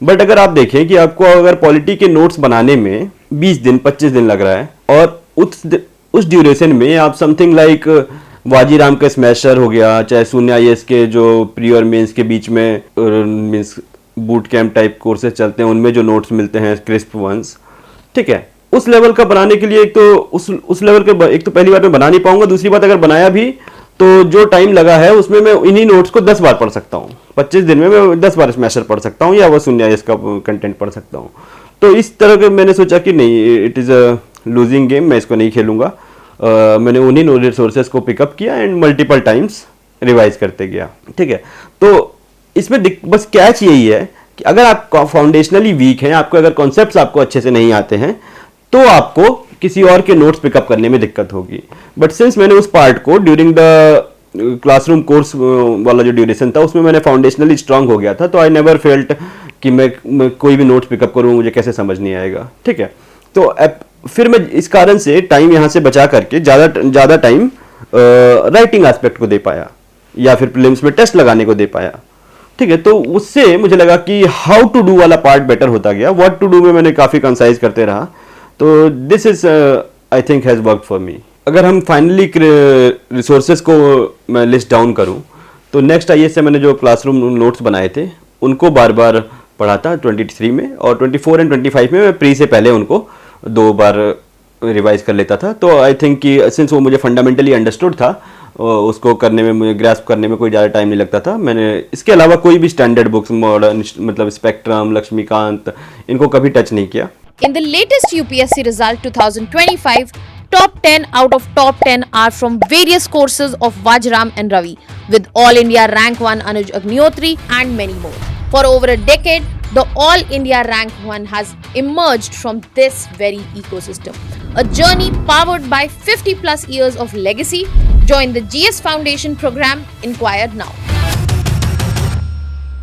But अगर आप देखें कि आपको अगर पॉलिटी के नोट्स बनाने में 20 दिन 25 दिन लग रहा है और उस ड्यूरेशन में आप समथिंग लाइक वाजीराम का स्मैशर हो गया, चाहे शून्य आईएएस के जो प्री और मेंस के बीच में means boot camp type courses चलते हैं उनमें जो नोट्स मिलते हैं क्रिस्प वंस, ठीक है, उस लेवल का बनाने के लिए एक तो उस लेवल के एक तो पहली बार मैं बना नहीं पाऊंगा, दूसरी बात अगर बनाया भी तो जो टाइम लगा है उसमें मैं इन्हीं नोट्स को 10 बार पढ़ सकता हूँ। 25 दिन में मैं 10 बार स्मैशर पढ़ सकता हूँ या वो शून्य इसका कंटेंट पढ़ सकता हूँ। तो इस तरह के मैंने सोचा कि नहीं, it is a losing game, मैं इसको नहीं खेलूंगा। मैंने उन्हीं रिसोर्सेज को पिकअप किया एंड मल्टीपल टाइम्स रिवाइज करते गया, ठीक है। तो इसमें बस कैच यही है कि अगर आप फाउंडेशनली वीक हैं, आपको अगर कॉन्सेप्ट्स आपको अच्छे से नहीं आते हैं तो आपको किसी और के नोट्स पिकअप करने में दिक्कत होगी। बट सिंस मैंने उस पार्ट को ड्यूरिंग द क्लासरूम कोर्स वाला जो ड्यूरेशन था उसमें मैंने फाउंडेशनली स्ट्रांग हो गया था, तो आई नेवर फेल्ट कि मैं कोई भी नोट्स पिकअप करूँ मुझे कैसे समझ नहीं आएगा, ठीक है। तो फिर मैं इस कारण से टाइम यहाँ से बचा करके ज़्यादा टाइम राइटिंग एस्पेक्ट को दे पाया या फिर प्रीलिम्स में टेस्ट लगाने को दे पाया, ठीक है। तो उससे मुझे लगा कि हाउ टू डू वाला पार्ट बेटर होता गया, व्हाट टू डू में मैंने काफ़ी कंसाइज करते रहा। तो this is I think has work for me. अगर हम फाइनली रिसोर्सेज को मैं लिस्ट डाउन करूं तो नेक्स्ट आईएएस से मैंने जो क्लासरूम नोट्स बनाए थे उनको बार बार पढ़ा था 23 में, और 24 एंड 25 में मैं प्री से पहले उनको 2 बार रिवाइज कर लेता था। तो आई थिंक कि सिंस वो मुझे फंडामेंटली अंडरस्टूड था, उसको करने में मुझे ग्रास्प करने में कोई ज़्यादा टाइम नहीं लगता था। मैंने इसके अलावा कोई भी स्टैंडर्ड बुक्स मॉडर्न मतलब स्पेक्ट्रम, लक्ष्मीकांत, इनको कभी टच नहीं किया। In the latest UPSC result 2025, top 10 out of top 10 are from various courses of Vajram and Ravi, with All India Rank 1 Anuj Agnihotri and many more. For over a decade, the All India Rank 1 has emerged from this very ecosystem. A journey powered by 50 plus years of legacy. Join the GS Foundation program. Inquire now.